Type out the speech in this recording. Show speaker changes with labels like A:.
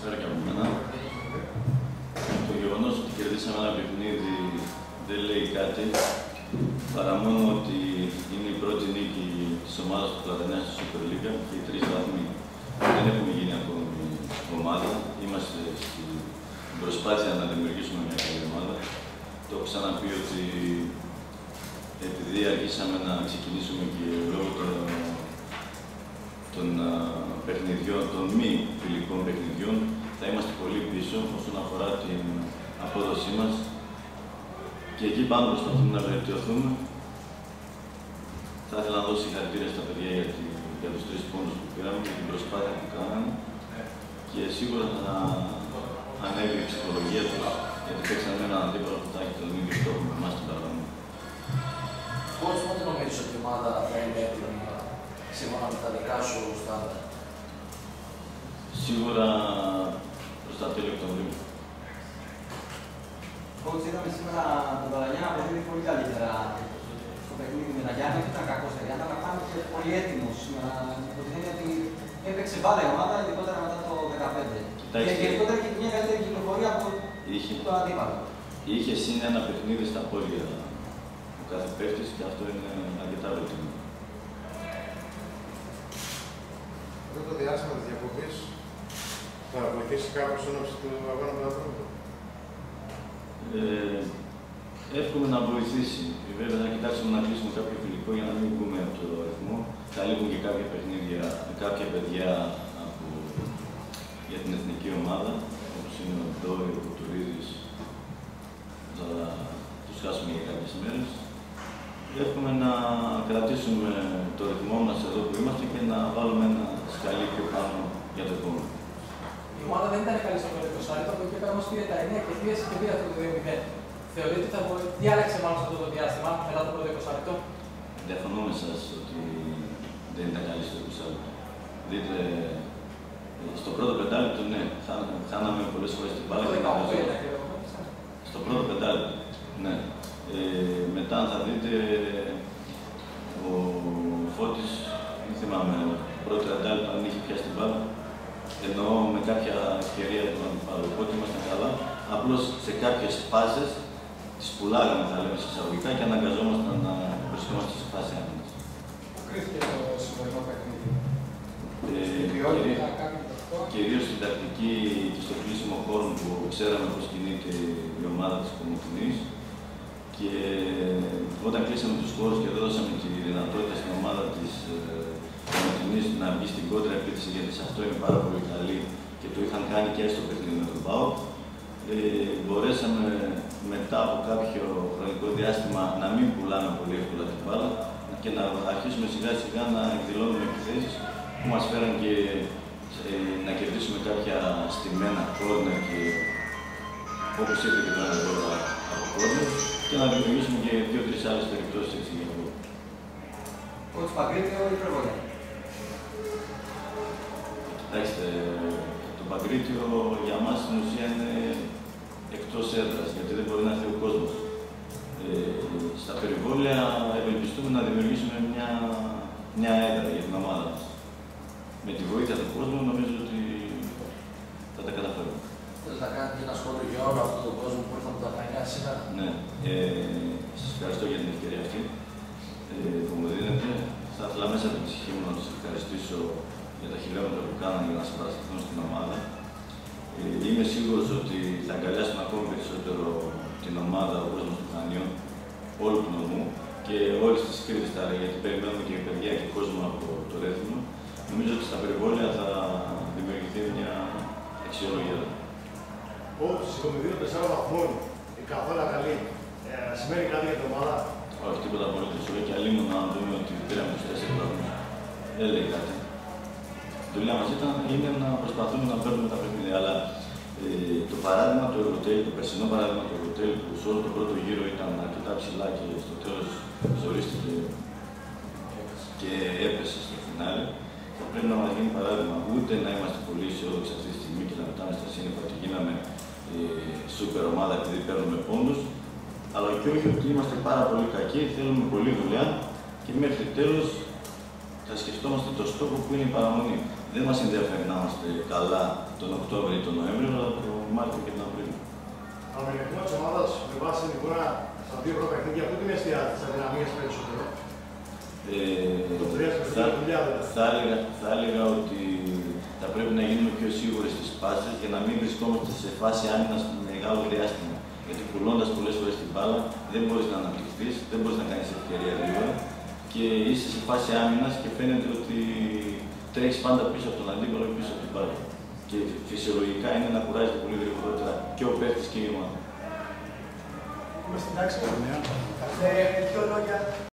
A: Καλησπέρα και από μένα. Το γεγονός ότι κερδίσαμε ένα παιχνίδι δεν λέει κάτι, παρά μόνο ότι είναι η πρώτη νίκη της ομάδας του Πλατανιάς στη Super League και οι 3 βαθμοί δεν έχουμε γίνει ακόμη ομάδα. Είμαστε στην προσπάθεια να δημιουργήσουμε μια καλή ομάδα. Το έχω ξαναπεί ότι επειδή αρχίσαμε να ξεκινήσουμε και λόγω των παιχνιδιών, των μη φιλικών παιχνιδιών, θα είμαστε πολύ πίσω όσον αφορά την απόδοσή μας και εκεί πάνω προσπαθούμε να βελτιωθούμε. Θα ήθελα να δώσω συγχαρητήρια στα παιδιά για τους 3 πόντους που πήραμε και την προσπάθεια που κάναμε και σίγουρα θα ανέβει η ψυχολογία τους γιατί παίξαμε έναν αντίπαλο που θα έχει τον ίδιο στόχο με εμάς την παραδόση.
B: Πώς πότε νομίζεις ότι η ομάδα θα είναι έτοιμη σύμφωνα με τα δικά σου στάδια?
A: Σίγουρα προς τα τέλη Οκτωβρίου.
C: Coach, είδαμε σήμερα τον Πλατανιά να παίζει πολύ καλύτερα στο παιχνίδι με τα Γιάννη, δεν ήταν κακός τα Γιάννη, αλλά φάνηκε πολύ έτοιμος σήμερα. Από την έννοια ότι έπαιξε μπάλα η ομάδα, ειδικότερα μετά το 2015. Και γενικότερα και μια καλύτερη κυκλοφορία από τον αντίπαλο.
A: Είχε συν ένα παιχνίδι στα πόδια ο κάθε παίκτης και αυτό είναι αρκετά βελτιωμένο.
D: Αυτό το διάστημα της διακοπής θα βοηθήσει κάπως όνοψη του αγώνα με τον άνθρωπο?
A: Εύχομαι να βοηθήσει. Βέβαια θα κοιτάξουμε να κλείσουμε κάποιο φιλικό για να μην βγούμε από το ρυθμό. Θα λείπουν και κάποια παιχνίδια, κάποια παιδιά για την εθνική ομάδα, όπως είναι ο Ντόι, ο Κουτουρίδης. Θα τους χάσουμε για κάποιες μέρες. Εύχομαι να κρατήσουμε το ρυθμό μας εδώ που είμαστε και να βάλουμε ένα σκαλί πιο πάνω για το επόμενο.
E: Η ομάδα δεν ήταν καλή στο πρώτο 20, από εκεί πέρα όμως πήρε τα 9 και πίεσε και πήρε αυτό το 2-0. Θεωρείτε ότι τι άλλαξε μάλλον σε αυτό το διάστημα μετά το πρώτο 20?
A: Διαφωνώ με εσάς ότι δεν ήταν καλή στο 20. Δείτε, στο πρώτο πεντάλεπτο, ναι, χάναμε πολλές φορές την μπάλα. Στο πρώτο πεντάλεπτο, ναι. Μετά θα δείτε ο Φώτης, δεν θυμάμαι, πρώτο πεντάλεπτο αν είχε πιάσει την μπάλα. Εννοώ με κάποια ευκαιρία του αντιπάλου, οπότε ήμασταν καλά. Απλώς σε κάποιες φάσεις τις πουλάγαμε, θα λέμε εισαγωγικά, και αναγκαζόμασταν να βρισκόμαστε σε φάση άμυνας.
E: Πού κρίθηκε το σημερινό παιχνίδι?
A: Κυρίως στην τακτική και στο κλείσιμο χώρων που ξέραμε πώς κινείται η ομάδα της Κομωτινής και όταν κλείσαμε τους χώρους και δώσαμε τη δυνατότητα στην ομάδα της Κομωτινής να μπει στην κόντρα επίθεση, γιατί σε αυτό είναι πάρα πολύ καλή και το είχαν κάνει και στο παιχνίδι με τον ΠΑΟΚ, μπορέσαμε μετά από κάποιο χρονικό διάστημα να μην πουλάμε πολύ εύκολα την μπάλα και να αρχίσουμε σιγά σιγά να εκδηλώνουμε επιθέσεις που μας φέραν και να κερδίσουμε κάποια στημένα κόρνερ και όπως ήρθε και το ένα τώρα από κόρνερ και να δημιουργήσουμε και 2-3 άλλες περιπτώσεις έτσι για αυτό.
C: Coach, Παγκρίτιο ή Προβολιά?
A: Κοιτάξτε, το Παγκρίτιο για μας στην ουσία είναι εκτός έδρας, γιατί δεν μπορεί να έρθει ο κόσμος. Στα περιβόλια ευελπιστούμε να δημιουργήσουμε μια έδρα για την ομάδα μας. Με τη βοήθεια του κόσμου νομίζω ότι θα τα καταφέρουμε.
B: Θέλεις να κάνετε ένα σχόλιο για όλο αυτόν τον κόσμο που ήρθαν από τα Πλατανιά σήμερα?
A: Ναι. Σας ευχαριστώ για την ευκαιρία αυτή που μου δίνετε. Θα ήθελα μέσα από την ψυχή μου να σας ευχαριστήσω για τα χιλιόμετρα που κάνανε για να συμπαρασταθούν στην ομάδα. Είμαι σίγουρος ότι θα αγκαλιάσουν ακόμη περισσότερο την ομάδα, ο κόσμος των Χανίων, όλου του νομού και όλης της Κρήτης, γιατί περιμένουμε και παιδιά και κόσμο από το Ρέθυμνο. Νομίζω ότι στα περιβόλια θα δημιουργηθεί μια αξιολογία.
D: Όπως η κομιδία 4 βαθμών, η καθόλου καλή, σημαίνει κάτι για την ομάδα?
A: Όχι, τίποτα απολύτως. Όχι, και αλλήμον να δούμε ότι πήραμε τους 4 βαθμούς. Δεν λέει κάτι. Η δουλειά μας είναι να προσπαθούμε να παίρνουμε τα παιχνίδια. Αλλά το παράδειγμα του Ευρωτέλη, το περσινό παράδειγμα του Ευρωτέλη, που σε όλο τον πρώτο γύρο ήταν αρκετά ψηλά και στο τέλος ζορίστηκε και έπεσε στο φινάλε, θα πρέπει να μας γίνει παράδειγμα. Ούτε να είμαστε πολύ αισιόδοξοι αυτή τη στιγμή και να πετάμε στα σύννεφα ότι γίναμε σούπερ ομάδα επειδή παίρνουμε πόντους, αλλά και όχι ότι είμαστε πάρα πολύ κακοί, θέλουμε πολλή δουλειά και μέχρι τέλος θα σκεφτόμαστε το στόχο που είναι η παραμονή. Δεν μας ενδιαφέρει να είμαστε καλά τον Οκτώβριο ή τον Νοέμβριο, αλλά τον Μάρτιο και τον Απρίλιο.
D: Ο μηχανισμό τη ομάδα με βάση την εικόνα στα δύο πρώτα παιχνίδια, πού την εστιάζει, τι αδυναμίε περισσότερο?
A: Θα έλεγα ότι θα πρέπει να γίνουμε πιο σίγουροι στις πάσες για να μην βρισκόμαστε σε φάση άμυνας μεγάλο διάστημα. Γιατί πουλώντας πολλές φορές την μπάλα δεν μπορείς να αναπτυχθείς, δεν μπορείς να κάνεις ευκαιρία γρήγορα και είσαι σε φάση άμυνας και φαίνεται ότι τρέχεις πάντα πίσω από τον αντίπαλο και πίσω από την μπάλα. Και φυσιολογικά είναι να κουράζεται πολύ γρηγορότερα και ο παίκτης και η ομάδα.
F: Είμαστε εντάξει, δύο λόγια.